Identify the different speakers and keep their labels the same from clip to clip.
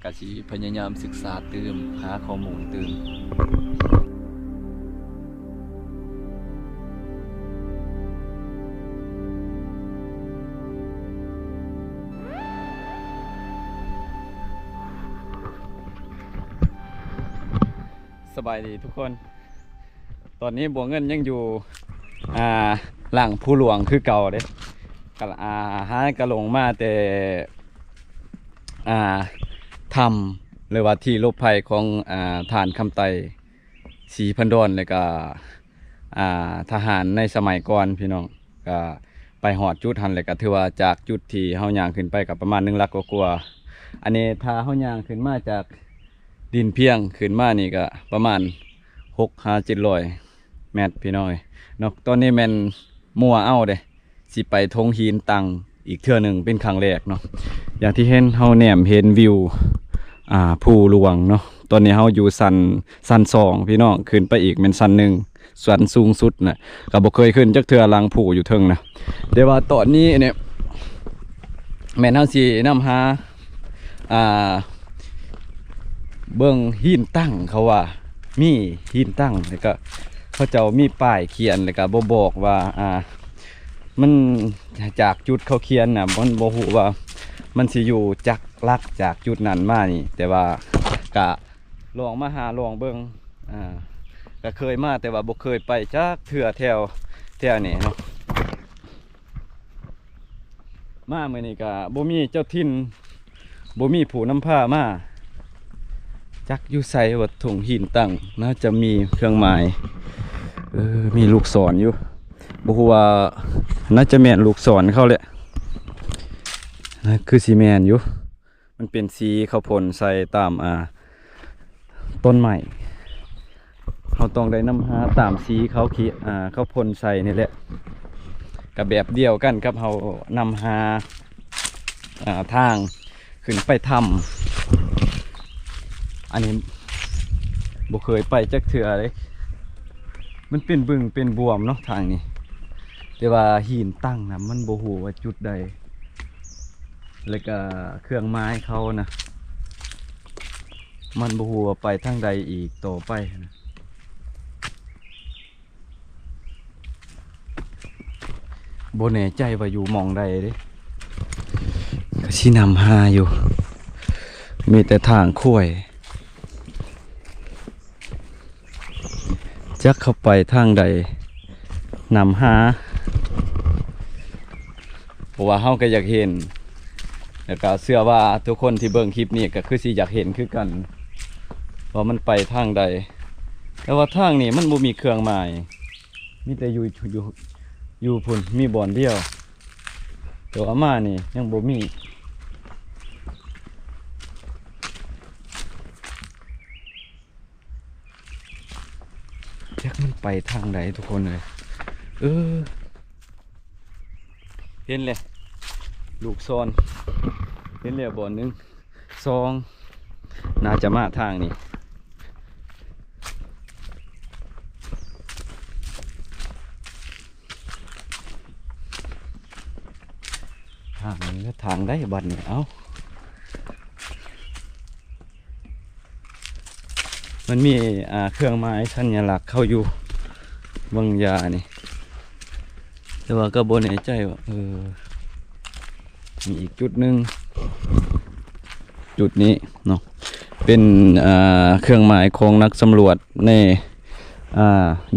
Speaker 1: กะสิพยายามศึกษาตื่มหาข้อมูลตื่มสบายดีทุกคนตอนนี้บัวเงินยังอยู่หลังผู้หลวงคือเก่าเด้กะหากระลงมาแต่ทำหรือว่าที่ลบภัยของฐานคำไตสีพันดอนเลยก็ทหารในสมัยก่อนพี่น้องก็ไปหอดจุดหันเลยก็ถือว่าจากจุดที่เฮาย่างขึ้นไปกับประมาณ1 ลักกว่าอันนี้ถ้าเฮาย่างขึ้นมาจากดินเพียงขึ้นมานี่ก็ประมาณ6-700 เมตรพี่น้อยเนาะตอนนี้แม่นมัวเอาเด้สิไปทงหินตังอีกเทื่อหนึ่งเป็นครั้งแรกเนาะอย่างที่เห็นเฮาแนมเห็นวิวภูหลวงเนาะตอนนี้เฮาอยู่สัน2พี่น้องขึ้นไปอีกเป็นสัน1ส่วนสูงสุดน่ะก็บ่เคยขึ้นจักเทื่อหลังภูอยู่เทิงนะแต่ว่าตอนนี้เนี่ยแม่นเฮาสินำหาเบิ่งหินตั้งเขาว่ามีหินตั้งแล้วก็เขาเจ้ามีป้ายเขียนแล้วก็บ่บอกว่ามันจากจุดเขาเขียนน่ะมันบ่ฮู้ว่ามันสิอยู่จักลักจากจุดนั้นมานี่แต่ว่ากะลองมาหาลองเบิ่งก็เคยมาแต่ว่าบ่เคยไปจักเทื่อแถวนี้เนาะมามื้อนี้ก็บ่มีเจ้าถิ่นบ่มีผู้นำพามาจักอยู่ไสว่าถุงหินตั้งน่าจะมีเครื่องหมายมีลูกศรอยู่บ่ฮู้ว่าน่าจะแม่นลูกศรเขาแหละคือสีแมนอยู่มันเป็นสีเขาพ่นใส่ตามต้นใหม่เขาต้องได้นำหาตามสีเขาเขาพ่นใส่นี่แหละกับแบบเดียวกันกับเขานำหาทางขึ้นไปทำอันนี้บ่เคยไปจักเทื่อเลยมันเป็นบึงเป็นบวมเนาะทางนี้แต่ว่าหินตั้งนะมันบ่ฮู้ว่าจุดใดแล้วก็เครื่องไม้เขานะมันบ่ฮู้ว่าไปทางใดอีกต่อไปนะบ่แน่ใจว่าอยู่หม่องใดเด้ก็สินำหาอยู่มีแต่ทางข้วยจักเข้าไปทางใดนำหาเพราะว่าเฮาก็อยากเห็นแล้วก็เชื่อว่าทุกคนที่เบิ่งคลิปนี้ก็คือสิอยากเห็นคือกันว่ามันไปทางใดแต่ว่าทางนี้มันบ่มีเครื่องหมายมีแต่อยู่พุ่นมีบ่อนเดียวแต่ว่ามานี่ยังบ่มีจักมันไปทางใดทุกคนเลยเห็นเลยลูกซอนเห็นเลยบ่อน1 2น่าจะมาทางนี้ทางนี้ก็ทางได้บัดนี้เอ้ามันมีเครื่องหมายสัญลักษณ์เข้าอยู่บางยานี่แต่ว่าก็บ่แน่ใจว่ามีอีกจุดหนึ่งจุดนี้เนาะเป็นเครื่องหมายของนักสำรวจใน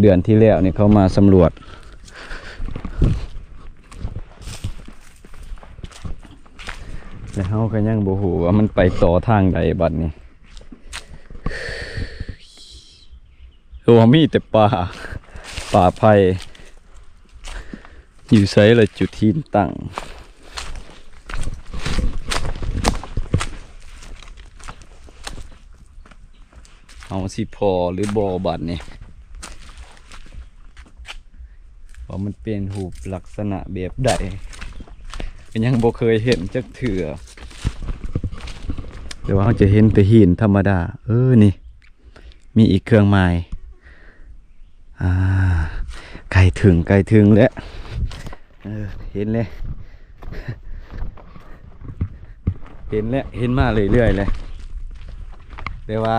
Speaker 1: เดือนที่แล้วนี่เขามาสำรวจแต่เขาก็ยังบ่ฮู้ว่ามันไปต่อทางใดบัดนี้ตัวมีแต่ป่าไผ่อยู่ไสละจุดที่ตั้งเอาสิพอหรือบ่บัดนี่ว่ามันเป็นรูปลักษณะแบบใดก็ยังบ่เคยเห็นจักเถื่อแต่ว่าเขาจะเห็นแต่หินธรรมดานี่มีอีกเครื่องหมายไกลถึงแล้วเห็นเลยเห็นมาเรื่อยๆเลย แต่ว่า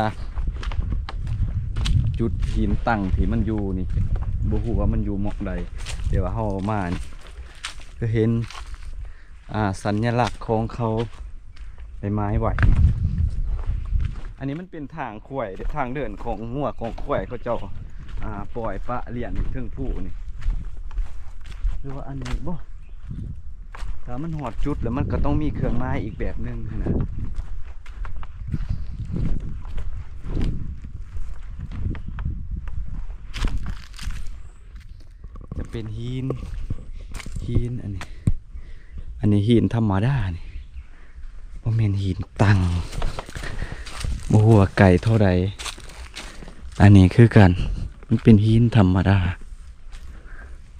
Speaker 1: จุดหินตั้งที่มันอยู่นี่บ่ฮู้ว่ามันอยู่หม้องใดแต่ว่าเฮามานี่ก็เห็นสัญลักษณ์ของเขาใบไม้ไว้อันนี้มันเป็นทางข้วยทางเดินของงัวของข้วยเขาเจ้าปล่อยปะเลี้ยงอยู่เทิงผู้นี่หรือว่าอันนี้บ่ถ้ามันหอดจุดแล้วมันก็ต้องมีเครื่องไม้อีกแบบหนึงนะจะเป็นหินอันนี้หินธรรมดานี่บ่แม่นหินตั้งบ่ฮู้ว่าไกลเท่าใดอันนี้คือกันมันเป็นหินธรรมดา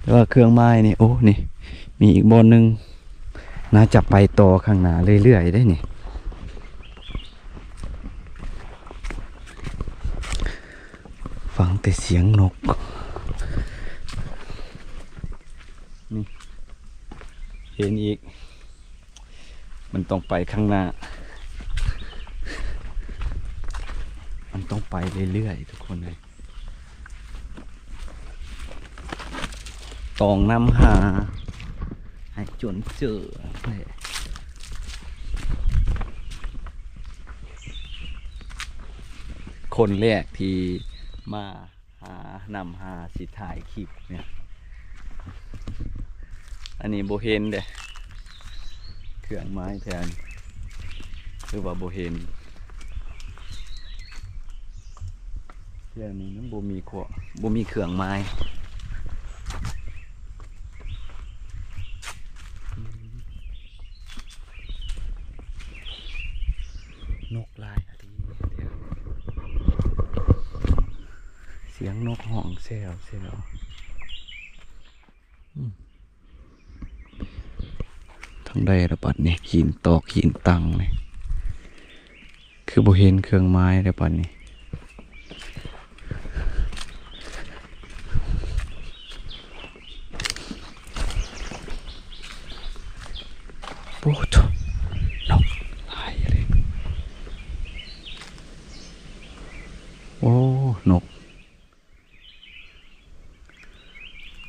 Speaker 1: แต่ว่าเครื่องไม้นี่โอ้นี่มีอีกบอนหนึ่งน่าจะไปต่อข้างหน้าเรื่อยๆได้นี่ฟังแต่เสียงนกนี่เห็นอีกมันต้องไปข้างหน้ามันต้องไปเรื่อยๆทุกคนเลยต้องนำหาให้จนเจอคนแรกที่มานำหาสิถ่ายคลิปเนี่ยอันนี้โบเห็นเด้เครื่องไม้แทนหรือว่าโบเห็นเรื่องนี้มันโบมีขวโบมีเครื่องไม้นกลายอะดีเดี๋ยวเสียงนกห้องแซวทั้งใดระบัดนี่หินตอกหินตังเลยคือบ่เห็นเครื่องไม้ระบัดนี่โอ้โหนกหายเลยโอ้นก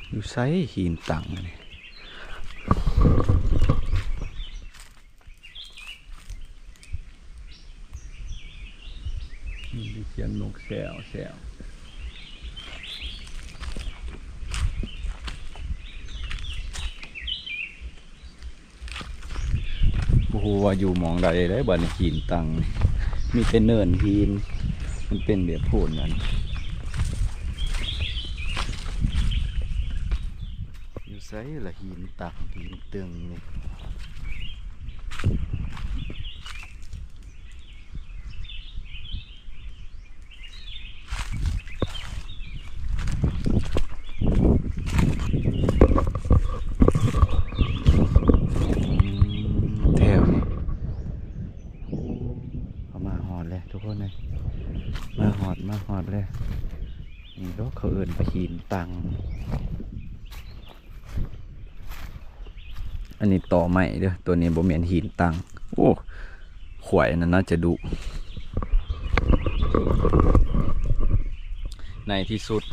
Speaker 1: อยู่ไซหินตังเลยมีเสียงนกแซวโอ้โหว่าอยู่มองใดได้บ้านหินตังมีเป็นเนินหินมันเป็นแบบโผล่นั้นอยู่ไซละหินตักหินตึงนี่ทุกคนเลยมาหอดเลยนี่ก็เขาเอินไปหินตังอันนี้ต่อใหม่เด้อตัวนี้บ่แม่นหินตังโอ้ขวายนั่นน่าจะดุในที่สุด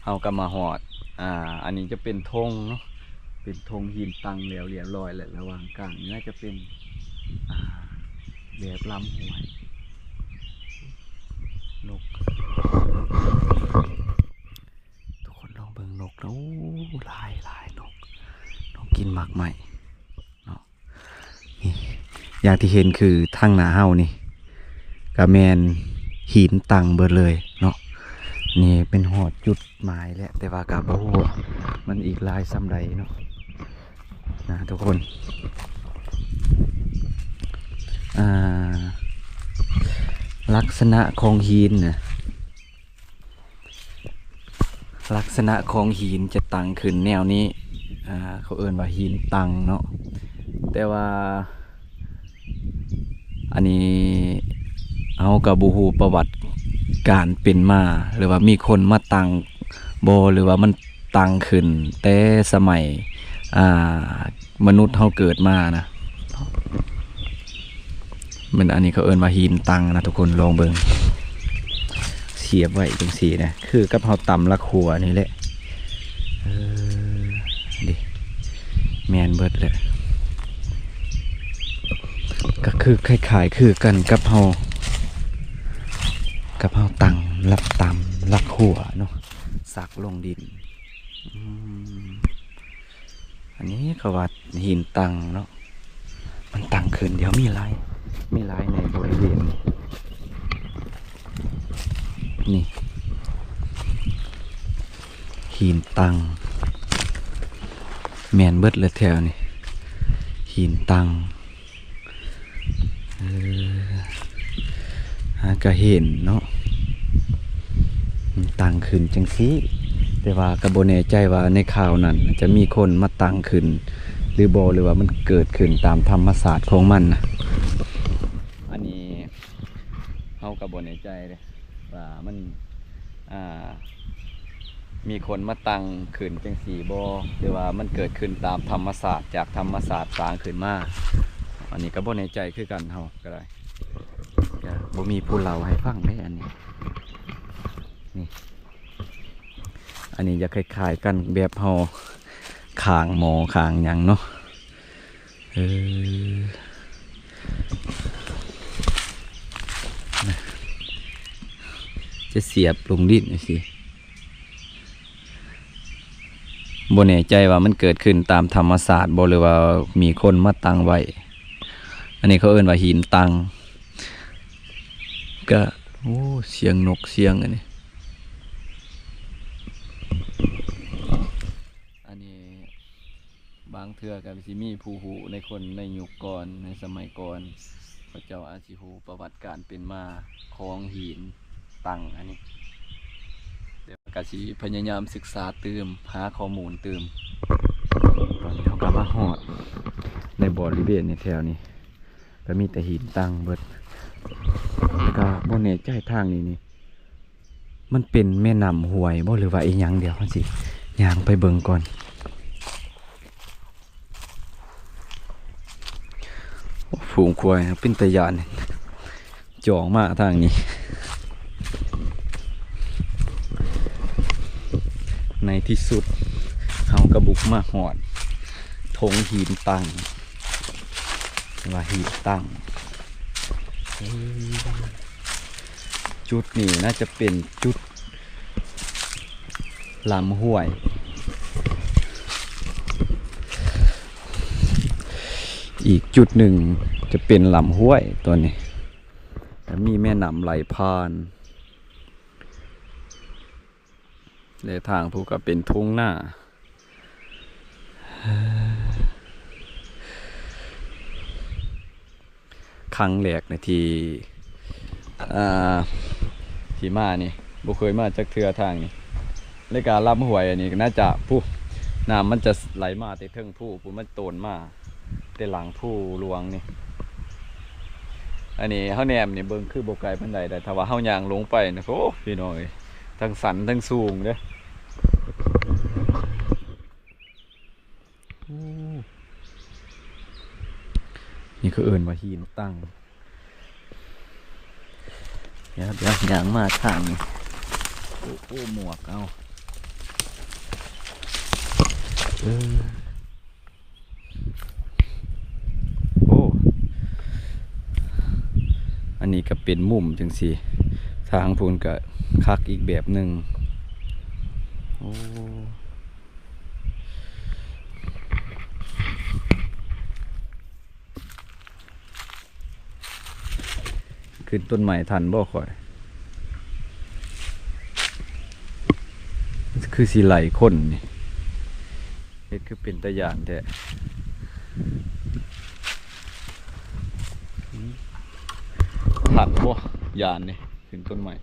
Speaker 1: เอากลับมาหอดอันนี้จะเป็นธงเนาะเป็นธงหินตังแล้วเรียบร้อยแหละระหว่างกลางน่าจะเป็นแบบลำห้วยนกทุกคนลองเบิ่งนกนะลายนกกินหมากใหม่เนาะนี่อย่างที่เห็นคือทางหน้าเฮานี่กะแมนหินตังเบิดเลยเนาะนี่เป็นหอดจุดหมายแหละแต่ว่ากะบ่ฮู้มันอีกลายซ้ำใดเนาะนะทุกคนลักษณะของหินนะลักษณะของหินจะตั้งขึ้นแนวนี้เขาเอิ้นว่าหินตังเนาะแต่ว่าอันนี้เอากับบูฮูประวัติการเป็นมาหรือว่ามีคนมาตั้งโบหรือว่ามันตั้งขึ้นแต่สมัยมนุษย์เขาเกิดมานะ มันอันนี้เขาเอิ้นว่าหินตังนะทุกคนลองเบิ่งเสียบไว้จังซี่นะคือกับเฮาตำละขัวนี่แหละดิแมนเบิดแหละก็คือคล้ายๆคือกันกับเฮาตังรับตำลักขัวเนาะสักลงดินอันนี้เขาว่าหินตังเนาะมันตังขึ้นเดี๋ยวมีลายในบริเวณนี่หินตังแมนเบิดเลยแถวนี่หินตังก็เห็นเนาะมันตังขึ้นจังซี่แต่ว่ากระโบแน่ใจว่าในข่าวนั้นจะมีคนมาตังขึ้นหรือบ่หรือว่ามันเกิดขึ้นตามธรรมศาสตร์ของมันนะอันนี้เฮากระโบแน่ใจเลยว่ามันมีคนมาตังขึ้นจังซี่บ่หรือว่ามันเกิดขึ้นตามธรรมศาสตร์จากธรรมศาสตร์สร้างขึ้นมาอันนี้ก็บ่แน่ใจคือกันเฮาก็ได้บ่มีผู้เล่าให้ฟังได้อันนี้นี่อันนี้จะคล้ายๆกันแบบเฮาขางหมอขางหยังเนาะจะเสียบลงดินสิบ่แน่ใจว่ามันเกิดขึ้นตามธรรมศาสตร์บ่หรือว่ามีคนมาตั้งไว้อันนี้เขาเอิ้นว่าหินตังก็โอ้เสียงนกเสียงอันนี้บางเทื่อกับสิมีผู้หูในคนในยุคก่อนในสมัยก่อนพระเจ้าอาชิฮูประวัติการเป็นมาของหินตังอันนี้เดี๋ยวกสิพยายามศึกษาตื่มหาข้อมูลตื่มตอนนี้เขาก็มาหอดในบริเวณในแถวนี้ก็มีแต่หินตังเบิดก็บ่แน่ใจทางนี้มันเป็นแม่น้ำห้วยบ่หรือว่าอีหยังเดียวสิย่างไปเบิ่งก่อนฝูงควายเป็นตะยานจองมาทางนี้ในที่สุดเฮากระบุกมาหอดทงหินตังว่าหินตังจุดนี้น่าจะเป็นจุดลำห้วยอีกจุดหนึ่งจะเป็นลำห้วยตัวนี้แล้วมีแม่น้ำไหลผ่านและทางภูก็เป็นทุ่งหน้าครั้งแรกในที่มานี่บุเคยมาจากเทือทางนี้ในการลำห้วยอันนี้น่าจะผู้น้ำมันจะไหลมาแต่เทิงผู้มันโตนมาแต่หลังผู้หลวงนี่อันนี้เฮาแนมนี่เบิ่งคือบ่ไกลปานใดแต่ถ้าว่าเฮาย่างลงไปนะโอ้พี่น้อยทั้งสันทั้งสูงเด้นี่คือเอิ้นว่าหินตั้งเดี๋ยวย่างมาทางนี้โอ้หมวกเอาอันนี้ก็เป็นมุมจังสิทางพูนก็คักอีกแบบหนึ่งโอ้ขึ้นต้นใหม่ทันบ่ค่อยคือสีไหลคนนี่เฮ็ดคือเป็นตะยานแท้หักบ่ยานนี่ขึ้นต้นใหม่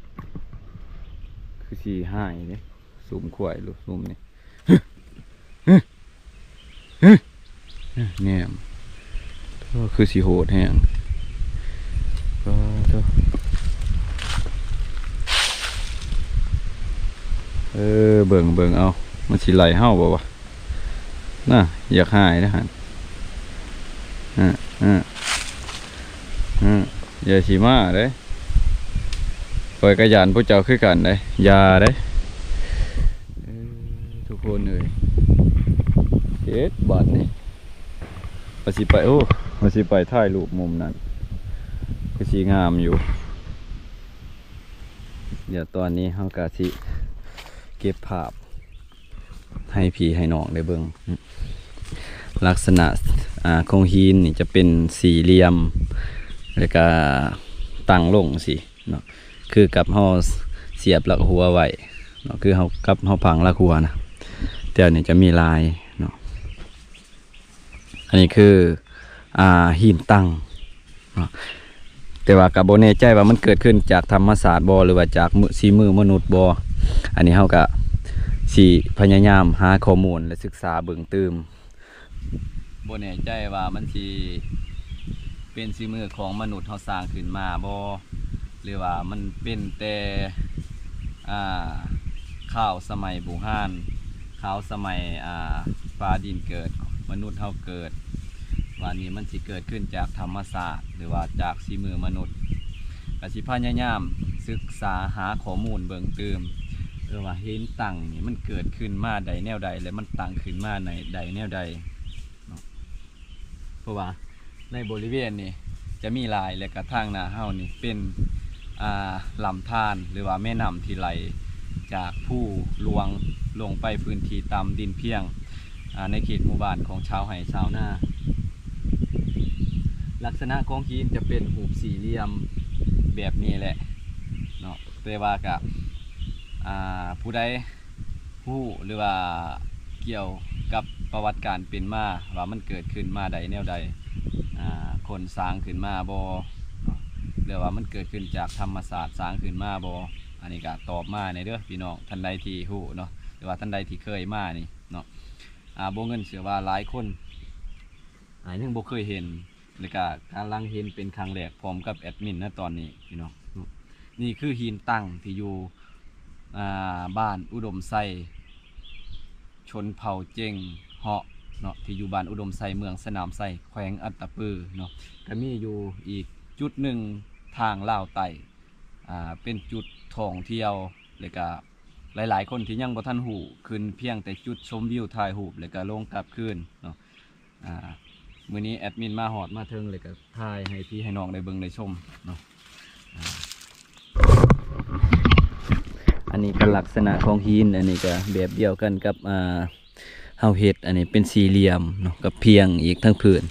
Speaker 1: คือสีหายนี่สูมขวายลูกสูมนี่เนี่ยก็คือสีโหดแห้งก็เบิ่งเอามันสิไหลเห่าบ่วะน่ะอยากหายนะฮะ อย่าสิมาเด้คอยกระยานพวกเจ้าคือกันเด้อย่าเด้ทุกคนเลยเอ็ดบาดนี่มาสิไปโอ้มาสิไปถ่ายรูปมุมนั้นก็สีงามอยู่เดี๋ยวตอนนี้เฮากะสิเก็บภาพให้พี่ให้น้องได้เบิ่งลักษณะของหินนี่จะเป็นสี่เหลี่ยมแล้วก็ตั้งลงสิเนาะคือกับเฮาเสียบหลักหัวไว้เนาะคือเฮากับเฮาพังหลักหัวนะแต่อันนี้จะมีลายเนาะอันนี้คือหินตั้งเนาะแต่ว่ากับโบแน่ใจว่ามันเกิดขึ้นจากธรรมศาสตร์บ่หรือว่าจากสีมือมนุษย์บ่อันนี้เฮาก็สิพยายามหาข้อมูลและศึกษาเบิ่งตืมบ่แน่ใจว่ามันสิเป็นสีมือของมนุษย์เฮาสร้างขึ้นมาบ่หรือว่ามันเป็นแต่ข้าวสมัยโบราณข้าวสมัยฟ้าดินเกิดมนุษย์เฮาเกิดว่านี้มันสิเกิดขึ้นจากธรรมศาสตร์หรือว่าจากสีมือมนุษย์ก็สิพยายามศึกษาหาข้อมูลเบิ่งตืมว่าหินตั้งนี่มันเกิดขึ้นมาใดแนวใดและมันตั้งขึ้นมาในใดแนวใดเนาะเพราะว่าในบริเวณนี้จะมีลายและกระทั่งหน้าเฮานี่เป็นลำธารหรือว่าแม่น้ำที่ไหลจากผู้หลวงลงไปพื้นที่ต่ำดินเพียงในเขตหมู่บ้านของชาวไห่ชาวนาลักษณะของหินจะเป็นหูปสี่เหลี่ยมแบบนี้แหละเนาะแต่ว่ากับผู้ใดผู้หรือว่าเกี่ยวกับประวัติการเป็นมาว่ามันเกิดขึ้นมาใดแนวใดคนสร้างขึ้นมาบ่หรือว่ามันเกิดขึ้นจากธรรมศาสตร์สร้างขึ้นมาบ่อันนี้ก็ตอบมาในเด้อพี่น้องท่านใดที่ฮู้เนาะหรือว่าท่านใดที่เคยมานี่เนาะบ่เงินเสือว่าหลายคนยังบ่เคยเห็นหรือก็กำลังเห็นเป็นครั้งแรกพร้อมกับแอดมินณตอนนี้พี่น้องนี่คือหินตั้งที่อยู่บ้านอุดมไซชนเผ่าเจงเหาะเนาะที่อยู่บ้านอุดมไซเมืองสนามไซแขวงอัตตปือเนาะก็มีอยู่อีกจุดหนึ่งทางลาวไต่เป็นจุดท่องเที่ยวเลยก็หลายๆคนที่ยังบ่ทันหูขึ้นเพียงแต่จุดชมวิวถ่ายรูปเลยก็ลงกลับคืนเนาะมื้อนี้แอดมินมาหอดมาเทิงเลยก็ถ่ายให้พี่ให้น้องได้เบิ่งได้ชมเนาะอันนี้ก็ลักษณะของหินอันนี้ก็แบบเดียวกันกับเฮาเฮ็ดอันนี้เป็นสี่เหลี่ยมเนาะกับเพียงอีกทั้งพื้น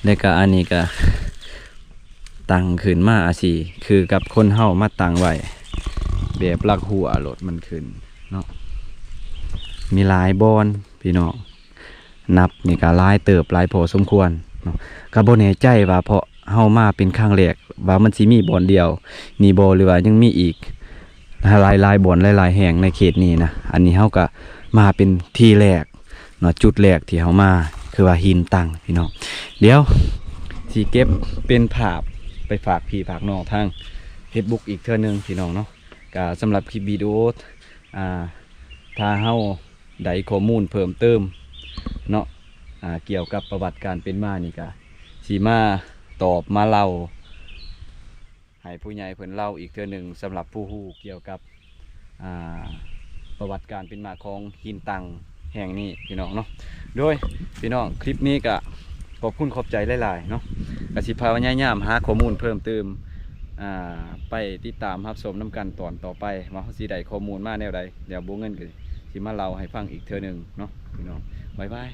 Speaker 1: แล้วก็อันนี้ก็ตั้งขึ้นมาสิคือกับคนเฮามาตั้งไว้แบบหลักหัวรถมันขึ้นเนาะมีหลายบอนพี่น้องนับนี่ก็หลายเติบหลายพอสมควรเนาะก็บ่แน่ใจว่าเพราะเฮามาเป็นครั้งแรกว่ามันสิมีบอนเดียวนี่บ่หรือว่ายังมีอีกหลายบ่อนหลายแห่งในเขตนี้นะอันนี้เฮาก็มาเป็นที่แรกเนาะจุดแรกที่เฮามาคือว่าหินตั้งพี่น้องเดี๋ยวสิเก็บเป็นภาพไปฝากพี่ฝากน้องทาง Facebook อีกเทื่อนึงพี่น้องเนาะก็สำหรับคลิปวิดีโอถ้าเฮาได้ข้อมูลเพิ่มเติมเนาะเกี่ยวกับประวัติการเป็นมานี่ก็สิมาตอบมาเล่าให้ผู้ใหญ่เพิ่นเล่าอีกเทื่อนึงสำหรับผู้ฮู้เกี่ยวกับประวัติการเป็นมาของหินตั้งแห่งนี้พี่น้องเนาะโดยพี่น้องคลิปนี้ก็ขอบคุณขอบใจหลายๆเนาะกสิพาพยายามหาข้อมูลเพิ่มเติมไปติดตามรับชมน้ำกันตอนต่อไปว่าสิได้ข้อมูลมาแนวใดเดี๋ยวบัวเงินก็สิมาเล่าให้ฟังอีกเทื่อนึงเนาะพี่น้องบ๊ายบาย